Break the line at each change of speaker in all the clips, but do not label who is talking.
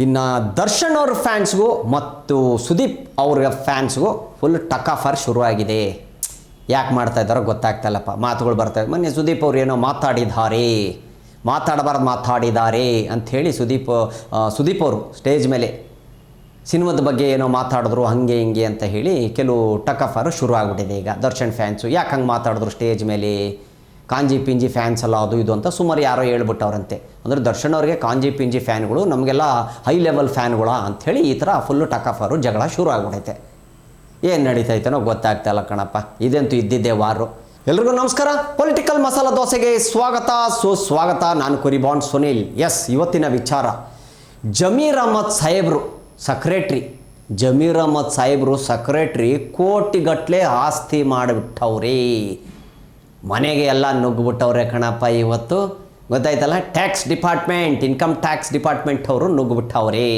ಇನ್ನು ದರ್ಶನ್ ಅವ್ರ ಫ್ಯಾನ್ಸ್ಗೂ ಮತ್ತು ಸುದೀಪ್ ಅವ್ರ ಫ್ಯಾನ್ಸ್ಗೂ ಫುಲ್ ಟಕ್ ಆಫರ್ ಶುರುವಾಗಿದೆ. ಯಾಕೆ ಮಾಡ್ತಾ ಇದ್ದಾರೋ ಗೊತ್ತಾಗ್ತಾಯಿಲ್ಲಪ್ಪ. ಮಾತುಗಳು ಬರ್ತವೆ. ಮೊನ್ನೆ ಸುದೀಪ್ ಅವ್ರು ಏನೋ ಮಾತಾಡಿದ್ದಾರೆ ಅಂಥೇಳಿ ಸುದೀಪ್ ಅವರು ಸ್ಟೇಜ್ ಮೇಲೆ ಸಿನಿಮಾದ ಬಗ್ಗೆ ಏನೋ ಮಾತಾಡಿದ್ರು ಹಂಗೆ ಹಿಂಗೆ ಅಂತ ಹೇಳಿ ಕೆಲವು ಟಕ್ ಆಫರು ಶುರು ಆಗಿಬಿಟ್ಟಿದೆ. ಈಗ ದರ್ಶನ್ ಫ್ಯಾನ್ಸು ಯಾಕೆ ಹಂಗೆ ಮಾತಾಡಿದ್ರು ಸ್ಟೇಜ್ ಮೇಲೆ, ಕಾಂಜಿ ಪಿಂಜಿ ಫ್ಯಾನ್ಸ್ ಅಲ್ಲ ಅದು ಇದು ಅಂತ ಸುಮಾರು ಯಾರೋ ಹೇಳ್ಬಿಟ್ಟವ್ರಂತೆ. ಅಂದರೆ ದರ್ಶನ್ ಅವ್ರಿಗೆ ಕಾಂಜಿ ಪಿಂಜಿ ಫ್ಯಾನ್ಗಳು, ನಮಗೆಲ್ಲ ಹೈ ಲೆವೆಲ್ ಫ್ಯಾನ್ಗಳ ಅಂಥೇಳಿ ಈ ಥರ ಫುಲ್ಲು ಟಕ್ ಆಫರು ಜಗಳ ಶುರು ಆಗಿಬಿಟ್ಟೈತೆ. ಏನು ನಡೀತೈತನೋ ಗೊತ್ತಾಗ್ತಾಯಿಲ್ಲ ಕಣಪ್ಪ. ಇದಂತೂ ಇದ್ದಿದ್ದೇ ವಾರು. ಎಲ್ರಿಗೂ ನಮಸ್ಕಾರ. ಪೊಲಿಟಿಕಲ್ ಮಸಾಲ ದೋಸೆಗೆ ಸ್ವಾಗತ ಸುಸ್ವಾಗತ. ನಾನು ಕುರಿಬಾಂಡ್ ಸುನೀಲ್. ಇವತ್ತಿನ ವಿಚಾರ, ಜಮೀರ್ ಅಹ್ಮದ್ ಸಾಹೇಬ್ರು ಕೋಟಿಗಟ್ಟಲೆ ಆಸ್ತಿ ಮಾಡಿಬಿಟ್ಟವ್ರೆ. ಮನೆಗೆ ಎಲ್ಲ ನುಗ್ಗಿಬಿಟ್ಟವ್ರೆ ಕಣಪ್ಪ. ಇವತ್ತು ಗೊತ್ತಾಯ್ತಲ್ಲ, ಇನ್ಕಮ್ ಟ್ಯಾಕ್ಸ್ ಡಿಪಾರ್ಟ್ಮೆಂಟ್ ಅವರು ನುಗ್ಗಿಬಿಟ್ಟವ್ರೆ.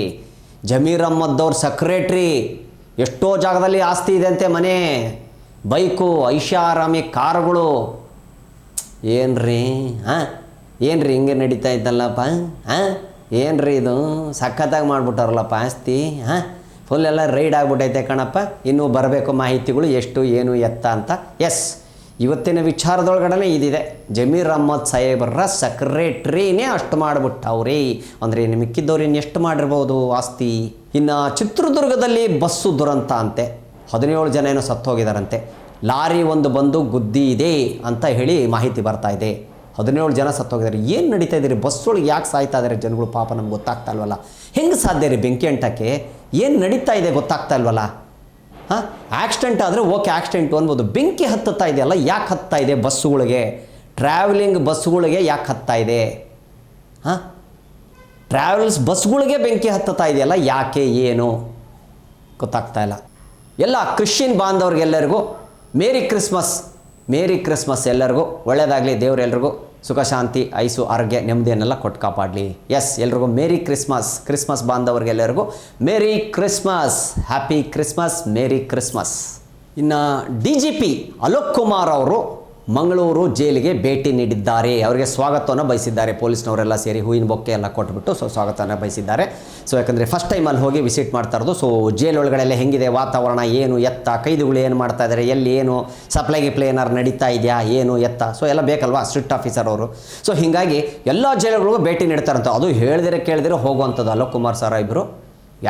ಜಮೀರ್ ಅಹ್ಮದ್ ಅವ್ರ ಸೆಕ್ರೆಟ್ರಿ ಎಷ್ಟೋ ಜಾಗದಲ್ಲಿ ಆಸ್ತಿ ಇದೆ ಅಂತೆ, ಮನೆ, ಬೈಕು, ಐಷಾರಾಮಿ ಕಾರುಗಳು. ಏನ್ರಿ ಹಿಂಗೆ ನಡೀತಾ ಇದ್ದಲ್ಲಪ್ಪ. ಏನ್ರಿ ಇದು ಸಖತ್ತಾಗಿ ಮಾಡಿಬಿಟ್ಟಾರಲ್ಲಪ್ಪ ಆಸ್ತಿ. ಫುಲ್ ಎಲ್ಲ ರೈಡ್ ಆಗಿಬಿಟ್ಟೈತೆ ಕಣಪ್ಪ. ಇನ್ನೂ ಬರಬೇಕು ಮಾಹಿತಿಗಳು ಎಷ್ಟು ಏನು ಎತ್ತ ಅಂತ. ಇವತ್ತಿನ ವಿಚಾರದೊಳಗಡೆ ಇದಿದೆ. ಜಮೀರ್ ಅಹ್ಮದ್ ಸಾಹೇಬ್ರ ಸೆಕ್ರೆಟ್ರಿನೇ ಅಷ್ಟು ಮಾಡಿಬಿಟ್ಟವ್ರಿ. ಅಂದರೆ ಇನ್ನು ಮಿಕ್ಕಿದ್ದವ್ರು ಎಷ್ಟು ಮಾಡಿರ್ಬೋದು ಆಸ್ತಿ. ಇನ್ನು ಚಿತ್ರದುರ್ಗದಲ್ಲಿ ಬಸ್ಸು ದುರಂತ ಅಂತೆ, 17 ಜನ ಏನೋ ಸತ್ತೋಗಿದಾರಂತೆ. ಲಾರಿ ಒಂದು ಬಂದು ಗುದ್ದಿ ಇದೆ ಅಂತ ಹೇಳಿ ಮಾಹಿತಿ ಬರ್ತಾ ಇದೆ. 17 ಜನ ಸತ್ತೋಗಿದ್ದಾರೆ. ಏನು ನಡೀತಾ ಇದ್ದೀರಿ? ಬಸ್ಸೊಳಗೆ ಯಾಕೆ ಸಾಯ್ತಾ ಇದ್ದಾರೆ ಜನಗಳು? ಪಾಪ ನಮ್ಗೆ ಗೊತ್ತಾಗ್ತಾ ಇಲ್ವಲ್ಲ. ಹೆಂಗೆ ಸಾಧ್ಯ ರೀ ಬೆಂಕಿ ಅಂಟಕ್ಕೆ? ಏನು ನಡೀತಾ ಇದೆ ಗೊತ್ತಾಗ್ತಾ ಇಲ್ವಲ್ಲ. ಆಕ್ಸಿಡೆಂಟ್ ಆದರೆ ಓಕೆ, ಆಕ್ಸಿಡೆಂಟು ಅನ್ಬೋದು. ಬೆಂಕಿ ಹತ್ತುತ್ತಾ ಇದೆಯಲ್ಲ, ಯಾಕೆ ಹತ್ತಾ ಇದೆ? ಬಸ್ಸುಗಳಿಗೆ, ಟ್ರಾವೆಲಿಂಗ್ ಬಸ್ಸುಗಳಿಗೆ ಯಾಕೆ ಹತ್ತಾ ಇದೆ? ಟ್ರಾವೆಲ್ಸ್ ಬಸ್ಗಳಿಗೆ ಬೆಂಕಿ ಹತ್ತುತ್ತಾ ಇದೆಯಲ್ಲ, ಯಾಕೆ ಏನು ಗೊತ್ತಾಗ್ತಾ ಇಲ್ಲ. ಎಲ್ಲ ಕ್ರಿಶ್ಚಿಯನ್ ಬಾಂಧವ್ರಿಗೆಲ್ಲರಿಗೂ ಮೇರಿ ಕ್ರಿಸ್ಮಸ್ ಎಲ್ಲರಿಗೂ ಒಳ್ಳೆಯದಾಗಲಿ. ದೇವರೆಲ್ಲರಿಗೂ ಸುಖ ಶಾಂತಿ ಐಸು ಆರೋಗ್ಯ ನೆಮ್ಮದಿಯನ್ನೆಲ್ಲ ಕೊಟ್ಟು ಕಾಪಾಡಲಿ. ಎಲ್ರಿಗೂ ಮೇರಿ ಕ್ರಿಸ್ಮಸ್ ಬಾಂಧವರಿಗೆಲ್ಲರಿಗೂ merry Christmas, happy Christmas, merry Christmas. ಇನ್ನು DGP ಅಲೋಕ್ ಕುಮಾರ್ ಅವರು ಮಂಗಳೂರು ಜೈಲಿಗೆ ಭೇಟಿ ನೀಡಿದ್ದಾರೆ. ಅವರಿಗೆ ಸ್ವಾಗತವನ್ನು ಬಯಸಿದ್ದಾರೆ. ಪೊಲೀಸ್ನವರೆಲ್ಲ ಸೇರಿ ಹೂವಿನ ಬೊಕ್ಕೆ ಎಲ್ಲ ಕೊಟ್ಬಿಟ್ಟು ಸ್ವಾಗತವನ್ನು ಬಯಸಿದ್ದಾರೆ. ಯಾಕಂದರೆ ಫಸ್ಟ್ ಟೈಮ್ ಅಲ್ಲಿ ಹೋಗಿ ವಿಸಿಟ್ ಮಾಡ್ತಾ ಇರೋದು. ಜೈಲ್ ಒಳಗಡೆ ಹೆಂಗಿದೆ ವಾತಾವರಣ, ಏನು ಎತ್ತ, ಕೈದಿಗಳು ಏನು ಮಾಡ್ತಾ ಇದ್ದಾರೆ, ಎಲ್ಲಿ ಏನು ಸಪ್ಲೈ ಏನಾರು ನಡೀತಾ ಇದೆಯಾ, ಏನು ಎತ್ತ, ಎಲ್ಲ ಬೇಕಲ್ವಾ ಸ್ಟ್ರಿಕ್ಟ್ ಆಫೀಸರ್ ಅವರು. ಹೀಗಾಗಿ ಎಲ್ಲ ಜೈಲುಗಳಿಗೂ ಭೇಟಿ ನೀಡ್ತಾರಂತ. ಅದು ಕೇಳಿದಿರೋ ಹೋಗುವಂಥದ್ದು. ಅಲೋಕ್ ಕುಮಾರ್ ಸರ್ ಇಬ್ಬರು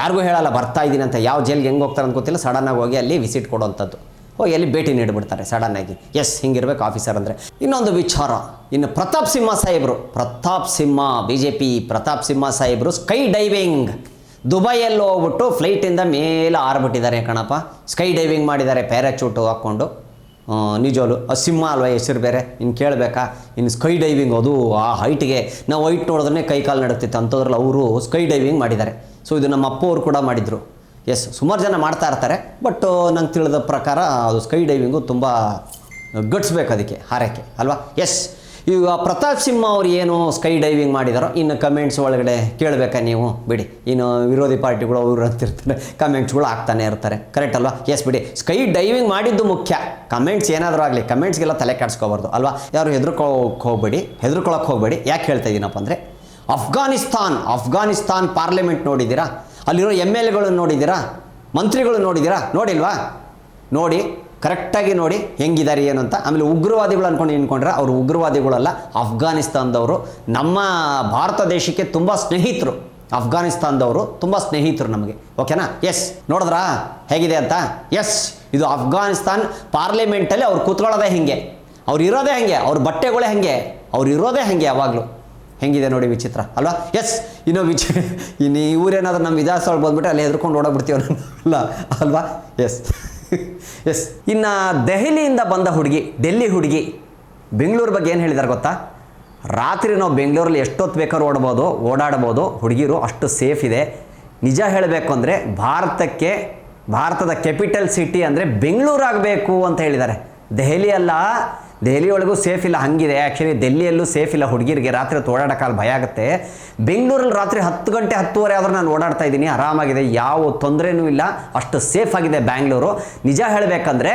ಯಾರಿಗೂ ಹೇಳಲ್ಲ ಬರ್ತಾ ಇದ್ದೀನಿ ಅಂತ. ಯಾವ ಜೈಲ್ಗೆ ಹೆಂಗೆ ಹೋಗ್ತಾರೆ ಅಂತ ಗೊತ್ತಿಲ್ಲ, ಸಡನ್ನಾಗಿ ಹೋಗಿ ಅಲ್ಲಿ ವಿಸಿಟ್ ಕೊಡುವಂಥದ್ದು, ಹೋಗಿ ಅಲ್ಲಿ ಭೇಟಿ ನೀಡಿಬಿಡ್ತಾರೆ ಸಡನ್ನಾಗಿ. ಹಿಂಗಿರ್ಬೇಕು ಆಫೀಸರ್ ಅಂದರೆ. ಇನ್ನೊಂದು ವಿಚಾರ, ಇನ್ನು ಪ್ರತಾಪ್ ಸಿಂಹ BJP ಪ್ರತಾಪ್ ಸಿಂಹ ಸಾಹೇಬರು ಸ್ಕೈ ಡೈವಿಂಗ್ ದುಬೈಯಲ್ಲಿ ಹೋಗ್ಬಿಟ್ಟು ಫ್ಲೈಟಿಂದ ಮೇಲೆ ಆರ್ಬಿಟ್ಟಿದ್ದಾರೆ ಕಣಪ್ಪ. ಸ್ಕೈ ಡೈವಿಂಗ್ ಮಾಡಿದ್ದಾರೆ ಪ್ಯಾರಾಚೂಟು ಹಾಕ್ಕೊಂಡು. ನಿಜವಲ್ಲೂ ಸಿಂಹ ಅಲ್ವಾ ಹೆಸರು ಬೇರೆ, ಇನ್ನು ಕೇಳಬೇಕಾ? ಇನ್ನು ಸ್ಕೈ ಡೈವಿಂಗ್, ಅದು ಆ ಹೈಟ್ಗೆ ನಾವು ಹೈಟ್ ನೋಡಿದ್ರೆ ಕೈ ಕಾಲು ನಡುತ್ತಿತ್ತು ಅಂಥದ್ರಲ್ಲಿ ಅವರು ಸ್ಕೈ ಡೈವಿಂಗ್ ಮಾಡಿದ್ದಾರೆ. ಇದು ನಮ್ಮ ಅಪ್ಪ ಅವರು ಕೂಡ ಮಾಡಿದರು. ಸುಮಾರು ಜನ ಮಾಡ್ತಾ ಇರ್ತಾರೆ. ಬಟ್ ನಂಗೆ ತಿಳಿದ ಪ್ರಕಾರ ಅದು ಸ್ಕೈ ಡೈವಿಂಗು ತುಂಬ ಗಟ್ಸ್ಬೇಕು ಅದಕ್ಕೆ, ಹಾರಕ್ಕೆ ಅಲ್ವಾ. ಈಗ ಪ್ರತಾಪ್ ಸಿಂಹ ಅವರು ಏನು ಸ್ಕೈ ಡೈವಿಂಗ್ ಮಾಡಿದಾರೋ, ಇನ್ನು ಕಮೆಂಟ್ಸ್ ಒಳಗಡೆ ಕೇಳಬೇಕಾ ನೀವು? ಬಿಡಿ, ಇನ್ನು ವಿರೋಧಿ ಪಾರ್ಟಿಗಳು ಅವರು ಅಂತಿರ್ತಾರೆ, ಕಮೆಂಟ್ಸ್ಗಳು ಆಗ್ತಾನೆ ಇರ್ತಾರೆ. ಕರೆಕ್ಟ್ ಅಲ್ವಾ? ಬಿಡಿ, ಸ್ಕೈ ಡೈವಿಂಗ್ ಮಾಡಿದ್ದು ಮುಖ್ಯ. ಕಮೆಂಟ್ಸ್ ಏನಾದರೂ ಆಗಲಿ, ಕಮೆಂಟ್ಸ್ಗೆಲ್ಲ ತಲೆ ಕೆಡಿಸ್ಕೋಬಾರ್ದು ಅಲ್ವಾ. ಯಾರು ಹೆದರ್ಕೊಳ್ಳೋಕೆ ಹೋಗಬೇಡಿ. ಯಾಕೆ ಹೇಳ್ತಾ ಇದ್ದೀನಪ್ಪ ಅಂದರೆ, ಅಫ್ಘಾನಿಸ್ತಾನ್ ಪಾರ್ಲಿಮೆಂಟ್ ನೋಡಿದ್ದೀರಾ? ಅಲ್ಲಿರೋ MLAಗಳನ್ನು ನೋಡಿದ್ದೀರಾ? ಮಂತ್ರಿಗಳು ನೋಡಿದ್ದೀರಾ? ನೋಡಿಲ್ವಾ? ನೋಡಿ, ಕರೆಕ್ಟಾಗಿ ನೋಡಿ ಹೆಂಗಿದ್ದಾರೆ ಏನು ಅಂತ. ಆಮೇಲೆ ಉಗ್ರವಾದಿಗಳು ಅಂದ್ಕೊಂಡ್ರೆ ಅವರು ಉಗ್ರವಾದಿಗಳಲ್ಲ, ಅಫ್ಘಾನಿಸ್ತಾನದವರು. ನಮ್ಮ ಭಾರತ ದೇಶಕ್ಕೆ ತುಂಬ ಸ್ನೇಹಿತರು. ಅಫ್ಘಾನಿಸ್ತಾನದವರು ತುಂಬ ಸ್ನೇಹಿತರು ನಮಗೆ. ಓಕೆನಾ? ನೋಡಿದ್ರಾ ಹೇಗಿದೆ ಅಂತ? ಇದು ಅಫ್ಘಾನಿಸ್ತಾನ್ ಪಾರ್ಲಿಮೆಂಟಲ್ಲಿ ಅವ್ರು ಕೂತ್ಕೊಳ್ಳೋದೇ ಹೆಂಗೆ, ಅವ್ರು ಇರೋದೇ ಹೆಂಗೆ, ಅವ್ರ ಬಟ್ಟೆಗಳೇ ಹೆಂಗೆ, ಅವ್ರು ಇರೋದೇ ಹೆಂಗೆ ಯಾವಾಗಲೂ. ಹೆಂಗಿದೆ ನೋಡಿ ವಿಚಿತ್ರ ಅಲ್ವಾ. ಇನ್ನು ಇವರೇನಾದ್ರೂ ನಮ್ಮ ವಿಧಾನಸೌಧ ಬಂದ್ಬಿಟ್ಟು ಅಲ್ಲಿ ಹೆದರ್ಕೊಂಡು ಓಡೋಗ್ಬಿಡ್ತೀವಿ ಅಲ್ಲ ಅಲ್ವಾ. ಇನ್ನು ದೆಹಲಿಯಿಂದ ಬಂದ ಡೆಲ್ಲಿ ಹುಡುಗಿ ಬೆಂಗಳೂರು ಬಗ್ಗೆ ಏನು ಹೇಳಿದ್ದಾರೆ ಗೊತ್ತಾ? ರಾತ್ರಿ ನಾವು ಬೆಂಗಳೂರಲ್ಲಿ ಎಷ್ಟೊತ್ತು ಬೇಕಾದ್ರೂ ಓಡಾಡ್ಬೋದು, ಹುಡುಗಿರು ಅಷ್ಟು ಸೇಫ್ ಇದೆ. ನಿಜ ಹೇಳಬೇಕು ಅಂದರೆ ಭಾರತದ ಕ್ಯಾಪಿಟಲ್ ಸಿಟಿ ಅಂದರೆ ಬೆಂಗಳೂರು ಆಗಬೇಕು ಅಂತ ಹೇಳಿದ್ದಾರೆ. ದೆಹಲಿ ಒಳಗೂ ಸೇಫ್ ಇಲ್ಲ, ಹಂಗಿದೆ. ಆ್ಯಕ್ಚುಲಿ ಡೆಲ್ಲಿಯಲ್ಲೂ ಸೇಫ್ ಇಲ್ಲ ಹುಡುಗಿರಿಗೆ. ರಾತ್ರಿ ಹೊತ್ತು ಓಡಾಡೋಕ್ಕಾಗಲ್ಲ, ಭಯ ಆಗುತ್ತೆ. ಬೆಂಗಳೂರಲ್ಲಿ ರಾತ್ರಿ 10 ಗಂಟೆ 10:30 ಆದರೂ ನಾನು ಓಡಾಡ್ತಾ ಇದ್ದೀನಿ, ಆರಾಮಾಗಿದೆ, ಯಾವ ತೊಂದರೆನೂ ಇಲ್ಲ, ಅಷ್ಟು ಸೇಫ್ ಆಗಿದೆ ಬ್ಯಾಂಗ್ಳೂರು. ನಿಜ ಹೇಳಬೇಕಂದ್ರೆ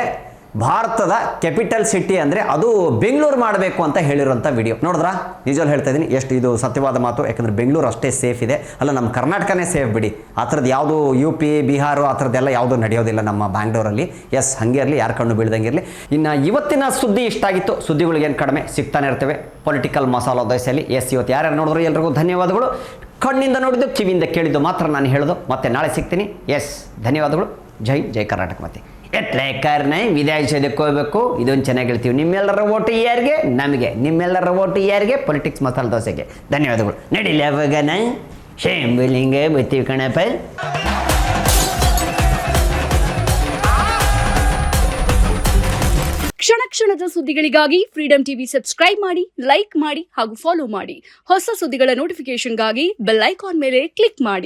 ಭಾರತದ ಕ್ಯಾಪಿಟಲ್ ಸಿಟಿ ಅಂದರೆ ಅದು ಬೆಂಗಳೂರು ಮಾಡಬೇಕು ಅಂತ ಹೇಳಿರುವಂಥ ವಿಡಿಯೋ ನೋಡಿದ್ರಾ? ನಿಜವಾಗ್ಲೂ ಹೇಳ್ತಾ ಇದ್ದೀನಿ, ಎಷ್ಟು ಇದು ಸತ್ಯವಾದ ಮಾತು. ಯಾಕಂದರೆ ಬೆಂಗಳೂರು ಅಷ್ಟೇ ಸೇಫ್ ಇದೆ, ಅಲ್ಲ ನಮ್ಮ ಕರ್ನಾಟಕನೇ ಸೇಫ್ ಬಿಡಿ. ಆ ಥರದ್ದು ಯಾವುದು ಯು ಪಿ ಬಿಹಾರ ಆ ಥರದ್ದೆಲ್ಲ ಯಾವುದೂ ನಡೆಯೋದಿಲ್ಲ ನಮ್ಮ ಬ್ಯಾಂಗ್ಳೂರಲ್ಲಿ. ಎಸ್, ಹಾಗೆ ಇರಲಿ, ಯಾರು ಕಣ್ಣು ಬೀಳ್ದಂಗೆ ಇರಲಿ. ಇನ್ನು ಇವತ್ತಿನ ಸುದ್ದಿ ಇಷ್ಟ ಆಗಿತ್ತು. ಸುದ್ದಿಗಳಿಗೇನು ಕಡಿಮೆ ಸಿಗ್ತಾನೆ ಇರ್ತವೆ ಪೊಲಿಟಿಕಲ್ ಮಸಾಲ ದೋಸೆಯಲ್ಲಿ. ಎಸ್, ಇವತ್ತು ಯಾರ್ಯಾರು ನೋಡಿದ್ರು ಎಲ್ರಿಗೂ ಧನ್ಯವಾದಗಳು. ಕಣ್ಣಿಂದ ನೋಡಿದ್ದು ಕಿವಿಯಿಂದ ಕೇಳಿದ್ದು ಮಾತ್ರ ನಾನು ಹೇಳೋದು. ಮತ್ತೆ ನಾಳೆ ಸಿಗ್ತೀನಿ. ಎಸ್, ಧನ್ಯವಾದಗಳು. ಜೈ ಕರ್ನಾಟಕ. ಮತ್ತೆ ಎಟ್ಲೇಕರ್ನೇ ವಿಧಾನಸೌಧಕ್ಕೆ ಹೋಗ್ಬೇಕು, ಇದೊಂದು ಚೆನ್ನಾಗಿ ಹೇಳ್ತೀವಿ. ನಿಮ್ಮೆಲ್ಲರ ಓಟು ಯಾರಿಗೆ? ನಮಗೆ. ನಿಮ್ಮೆಲ್ಲರ ಓಟು ಯಾರಿಗೆ? ಪೊಲಿಟಿಕ್ಸ್ ಮಸಾಲೆ ದೋಸೆಗೆ. ಧನ್ಯವಾದಗಳು. ನಡೀಲಿ ಅವಾಗನ ಶೇಂಬುಲಿಂಗೆ ಬತ್ತೀವಿ ಕಣಪ್ಪ.
ಕ್ಷಣ ಕ್ಷಣದ ಸುದ್ದಿಗಳಿಗಾಗಿ ಫ್ರೀಡಂ ಟಿವಿ ಸಬ್ಸ್ಕ್ರೈಬ್ ಮಾಡಿ, ಲೈಕ್ ಮಾಡಿ ಹಾಗೂ ಫಾಲೋ ಮಾಡಿ. ಹೊಸ ಸುದ್ದಿಗಳ ನೋಟಿಫಿಕೇಶನ್ಗಾಗಿ ಬೆಲ್ ಐಕಾನ್ ಮೇಲೆ ಕ್ಲಿಕ್ ಮಾಡಿ.